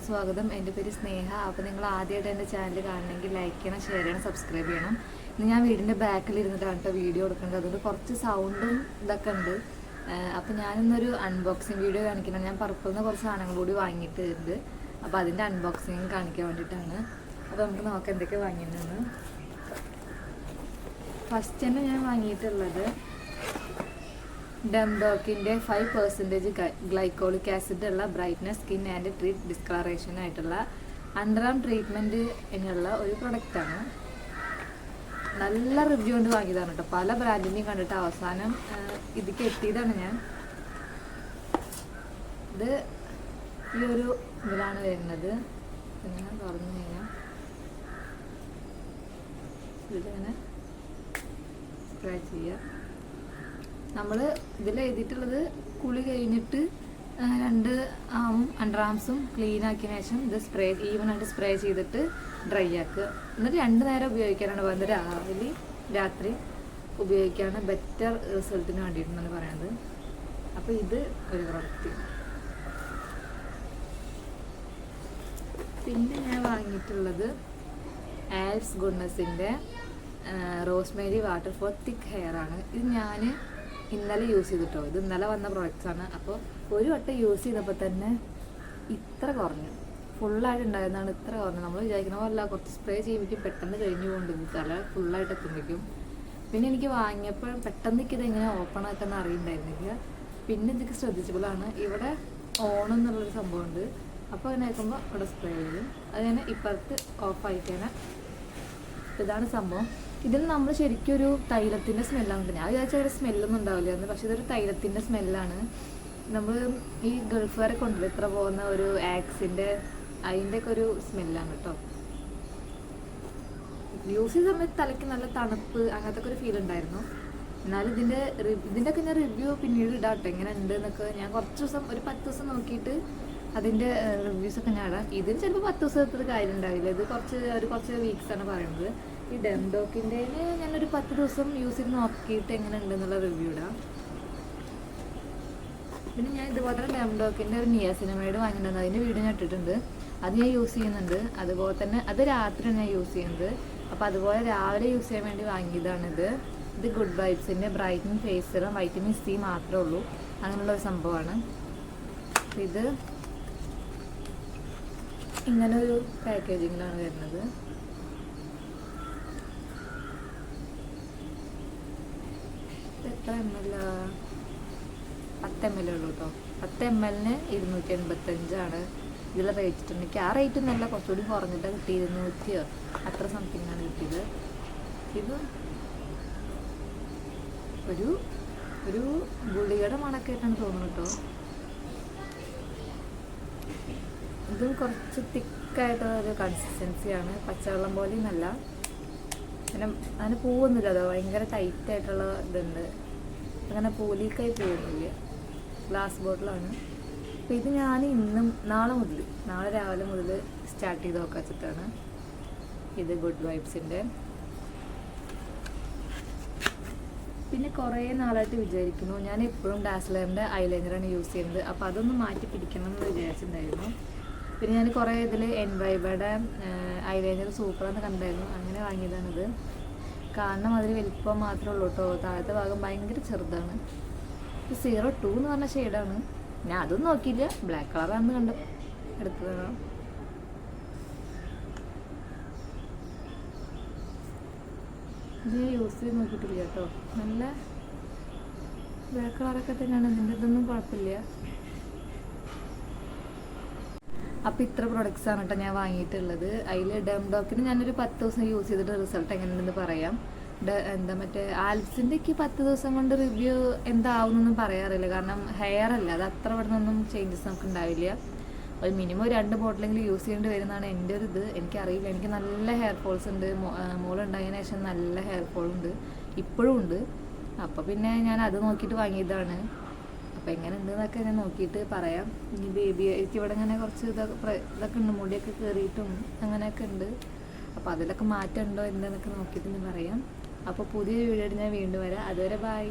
സ്വാഗതം. എൻ്റെ പേര് സ്നേഹ. അപ്പോൾ നിങ്ങൾ ആദ്യമായിട്ട് എൻ്റെ ചാനൽ കാണണമെങ്കിൽ ലൈക്ക് ചെയ്യണം, ഷെയർ ചെയ്യണം, സബ്സ്ക്രൈബ് ചെയ്യണം. ഇന്ന് ഞാൻ വീടിൻ്റെ ബാക്കിൽ ഇരുന്നിട്ടാണ് കേട്ടോ വീഡിയോ എടുക്കുന്നത്. അതുകൊണ്ട് കുറച്ച് സൗണ്ടും ഇതൊക്കെ ഉണ്ട്. അപ്പോൾ ഞാനിന്നൊരു അൺബോക്സിങ് വീഡിയോ കാണിക്കണം. ഞാൻ പർപ്പിളിൽ നിന്ന് കുറച്ച് സാധനങ്ങൾ കൂടി വാങ്ങിയിട്ടുണ്ട്. അപ്പോൾ അതിൻ്റെ അൺബോക്സിങ് കാണിക്കാൻ വേണ്ടിയിട്ടാണ്. അപ്പോൾ നമുക്ക് നോക്കാം എന്തൊക്കെ വാങ്ങിയിട്ടുണ്ടെന്ന്. ഫസ്റ്റ് തന്നെ ഞാൻ വാങ്ങിയിട്ടുള്ളത് ഡംഡോക്കിൻ്റെ 5% ഗ്ലൈക്കോളിക് ആസിഡ് ഉള്ള brightness skin and treat discolouration ആയിട്ടുള്ള അണ്ടർ ആം ട്രീറ്റ്മെൻറ്റ് എന്നുള്ള ഒരു പ്രൊഡക്റ്റാണ്. നല്ല റിവ്യൂ കൊണ്ട് വാങ്ങിയതാണ് കേട്ടോ. പല ബ്രാൻഡിൻ്റെയും കണ്ടിട്ട് അവസാനം ഇതിക്ക് എത്തിയതാണ് ഞാൻ. ഇത് ഈ ഒരു ഇതിലാണ് വരുന്നത്. ഇങ്ങനെ തുറന്നു കഴിഞ്ഞാൽ ഇതിങ്ങനെ സ്പ്രേ ചെയ്യുക. നമ്മൾ ഇതിൽ എഴുതിയിട്ടുള്ളത് കുളി കഴിഞ്ഞിട്ട് 2 അണ്ടർ ആംസും ക്ലീൻ ആക്കിയതിന് ശേഷം ഇത് സ്പ്രേ ഈവനായിട്ട് സ്പ്രേ ചെയ്തിട്ട് ഡ്രൈ ആക്കുക. എന്നിട്ട് 2 നേരം ഉപയോഗിക്കാനാണ് പറയുന്നത്. രാവിലെ രാത്രി ഉപയോഗിക്കാണ് ബെറ്റർ റിസൾട്ടിന് വേണ്ടിയിട്ടെന്നാണ് പറയുന്നത്. അപ്പോൾ ഇത് ഒരു പ്രൊഡക്റ്റ്. പിന്നെ ഞാൻ വാങ്ങിയിട്ടുള്ളത് ആൽസ് ഗുഡ്നസിൻ്റെ rosemary water for thick hair ആണ്. ഇത് ഞാൻ ഇന്നലെ യൂസ് ചെയ്തിട്ടോ. ഇത് ഇന്നലെ വന്ന പ്രോഡക്റ്റ്സാണ്. അപ്പോൾ ഒരു വട്ടം യൂസ് ചെയ്തപ്പോൾ തന്നെ ഇത്ര കുറഞ്ഞു. ഫുള്ളായിട്ട് ഉണ്ടായിരുന്നതാണ് ഇത്ര കുറഞ്ഞു. നമ്മൾ വിചാരിക്കുന്ന പോലെ കുറച്ച് സ്പ്രേ ചെയ്യുമ്പോഴേക്കും പെട്ടെന്ന് കഴിഞ്ഞു കൊണ്ടിരുന്നു. തല ഫുള്ളായിട്ട് എത്തുമ്പോഴേക്കും. പിന്നെ എനിക്ക് വാങ്ങിയപ്പോൾ പെട്ടെന്ന് ഇത് എങ്ങനെ ഓപ്പൺ ആക്കുന്ന അറിയുന്നുണ്ടായിരുന്നില്ല. പിന്നെ ഇതൊക്കെ ശ്രദ്ധിച്ചപ്പോഴാണ് ഇവിടെ ഓൺ എന്നുള്ളൊരു സംഭവമുണ്ട്. അപ്പോൾ അങ്ങനെ ആക്കുമ്പോൾ ഇവിടെ സ്പ്രേ ചെയ്യും. അത് ഞാൻ ഇപ്പുറത്ത് ഓഫായിക്കാണ്. ഇതാണ് സംഭവം. ഇതിൽ നമ്മൾ ശരിക്കും ഒരു തൈലത്തിൻ്റെ സ്മെല്ലാണ്. ഞാൻ വിചാരിച്ചാൽ ഒരു സ്മെല്ലൊന്നും ഉണ്ടാവില്ലായിരുന്നു. പക്ഷെ ഇതൊരു തൈലത്തിൻ്റെ സ്മെല്ലാണ്. നമ്മൾ ഈ ഗൾഫുകാരെ കൊണ്ടുവരും ഇത്ര പോകുന്ന ഒരു ആക്സിൻ്റെ അതിൻ്റെയൊക്കെ ഒരു സ്മെല്ലാണ് കേട്ടോ. യൂസ് ചെയ്ത സമയത്ത് തലയ്ക്ക് നല്ല തണുപ്പ് അങ്ങനത്തെ ഒക്കെ ഒരു ഫീൽ ഉണ്ടായിരുന്നു. എന്നാലും ഇതിൻ്റെയൊക്കെ ഞാൻ റിവ്യൂ പിന്നീട് ഇടാട്ടോ എങ്ങനെ ഉണ്ട് എന്നൊക്കെ. ഞാൻ കുറച്ച് ദിവസം ഒരു 10 ദിവസം നോക്കിയിട്ട് അതിൻ്റെ റിവ്യൂസൊക്കെ ഞാൻ ഇടാം. ഇതിന് ചിലപ്പോൾ 10 ദിവസത്തെ കാര്യം ഉണ്ടാവില്ല. ഇത് കുറച്ച് വീക്സാണ് പറയുന്നത്. ഈ ഡംഡോക്കിൻ്റെ ഞാനൊരു 10 ദിവസം യൂസ് ചെയ്ത് നോക്കിയിട്ട് എങ്ങനെ ഉണ്ടെന്നുള്ള റിവ്യൂ ഇടാം. പിന്നെ ഞാൻ ഇതുപോലെ തന്നെ ഡംഡോക്കിൻ്റെ ഒരു നിയാസിനമൈഡ് വാങ്ങിയിട്ടുണ്ട്. അതിൻ്റെ വീഡിയോ ഞാൻ ഇട്ടിട്ടുണ്ട്. അത് ഞാൻ യൂസ് ചെയ്യുന്നുണ്ട്. അതുപോലെ തന്നെ അത് രാത്രിയാണ് ഞാൻ യൂസ് ചെയ്യുന്നത്. അപ്പോൾ അതുപോലെ രാവിലെ യൂസ് ചെയ്യാൻ വേണ്ടി വാങ്ങിയതാണിത്. ഇത് ഗുഡ് വൈബ്സിൻ്റെ brightening face serum vitamin C മാത്രമേ ഉള്ളൂ. അങ്ങനെയുള്ളൊരു സംഭവമാണ്. ഇത് ഇങ്ങനൊരു പാക്കേജിങ്ങിലാണ് വരുന്നത്. എത്ര ml? 10 ml ഉള്ളൂ കേട്ടോ. 10 ml 285 ഇതിൽ റേറ്റ് ഉണ്ട്. എനിക്ക് ആ റേറ്റ് ഒന്നല്ല, കുറച്ചുകൂടി കുറഞ്ഞിട്ടാണ് കിട്ടിയത്. 200 അത്ര സംതിങ്ങാണ് കിട്ടിയത്. ഇത് ഒരു ഗുളികയുടെ മണൊക്കെ ആയിട്ടാണ് തോന്നുന്നത് കേട്ടോ. ഇതും കുറച്ച് തിക്കായിട്ടുള്ള ഒരു കൺസിസ്റ്റൻസിയാണ്. പച്ചവെള്ളം പോലെ നല്ല അങ്ങനെ പോവുന്നില്ല. അതോ ഭയങ്കര ടൈറ്റായിട്ടുള്ള ഇതുണ്ട്. അങ്ങനെ ലീക്കായി പോകുന്നില്ല. ഗ്ലാസ് ബോട്ടിലാണ്. അപ്പോൾ ഇത് ഞാൻ നാളെ രാവിലെ മുതൽ സ്റ്റാർട്ട് ചെയ്ത് നോക്കാൻ വെച്ചിട്ടാണ്. ഇത് ഗുഡ് വൈബ്സിൻ്റെ. പിന്നെ കുറേ നാളായിട്ട് വിചാരിക്കുന്നു, ഞാൻ എപ്പോഴും ഡാസ്ലറിൻ്റെ ഐലൈനറാണ് യൂസ് ചെയ്യുന്നത്. അപ്പോൾ അതൊന്ന് മാറ്റി പിടിക്കണം എന്ന് വിചാരിച്ചിട്ടുണ്ടായിരുന്നു. പിന്നെ ഞാൻ കുറേ ഇതിൽ എൻവൈബയുടെ ഐലൈനർ സൂപ്പറാന്ന് കണ്ടായിരുന്നു. അങ്ങനെ വാങ്ങിയതാണിത്. കാരണം അതിൽ വലിപ്പം മാത്രമേ ഉള്ളൂ കേട്ടോ. താഴത്തെ ഭാഗം ഭയങ്കര ചെറുതാണ്. ഇത് 02 എന്ന് പറഞ്ഞ ഷെയ്ഡാണ്. ഞാൻ അതൊന്നും നോക്കിയില്ല, ബ്ലാക്ക് കളറാണെന്ന് കണ്ട് എടുത്തതാണ്. ഇത് യൂസ് ചെയ്ത് നോക്കിയിട്ടില്ല കേട്ടോ. നല്ല ബ്ലാക്ക് കളറൊക്കെ തന്നെയാണ്. ഇതിൻ്റെ ഇതൊന്നും കുഴപ്പമില്ല. അപ്പോൾ ഇത്ര പ്രൊഡക്ട്സാണ് കേട്ടോ ഞാൻ വാങ്ങിയിട്ടുള്ളത്. അതിൽ ഡംഡോക്കിന് ഞാനൊരു 10 ദിവസം യൂസ് ചെയ്തിട്ട് റിസൾട്ട് എങ്ങനെയുണ്ടെന്ന് പറയാം. മറ്റേ ആൽസിൻ്റെക്ക് 10 ദിവസം കൊണ്ട് റിവ്യൂ എന്താവുന്നൊന്നും പറയാറില്ല. കാരണം ഹെയർ അല്ല, അത് അത്ര ഇവിടെ നിന്നൊന്നും ചേഞ്ചസ് നമുക്ക് ഉണ്ടാവില്ല. ഒരു മിനിമം 2 ബോട്ടിലെങ്കിലും യൂസ് ചെയ്യേണ്ടി വരുന്നതാണ് എൻ്റെ ഒരു ഇത്. എനിക്കറിയില്ല. എനിക്ക് നല്ല ഹെയർ ഫോൾസ് ഉണ്ട്. മോളുണ്ടായതിനു ശേഷം നല്ല ഹെയർ ഫോൾ ഉണ്ട്, ഇപ്പോഴും ഉണ്ട്. അപ്പോൾ പിന്നെ ഞാൻ അത് നോക്കിയിട്ട് വാങ്ങിയതാണ്. അപ്പോൾ എങ്ങനെ ഉണ്ടെന്നൊക്കെ ഞാൻ നോക്കിയിട്ട് പറയാം. ഇനി എനിക്ക് ഇവിടെ ഇങ്ങനെ കുറച്ച് ഇതൊക്കെ ഉണ്ട്, മുടിയൊക്കെ കയറിയിട്ടും അങ്ങനെയൊക്കെ ഉണ്ട്. അപ്പോൾ അതിലൊക്കെ മാറ്റം ഉണ്ടോ എന്താണെന്നൊക്കെ നോക്കിയിട്ട് ഞാൻ പറയാം. അപ്പോൾ പുതിയൊരു വീഡിയോ ഞാൻ വീണ്ടും വരാം. അതുവരെ ബൈ.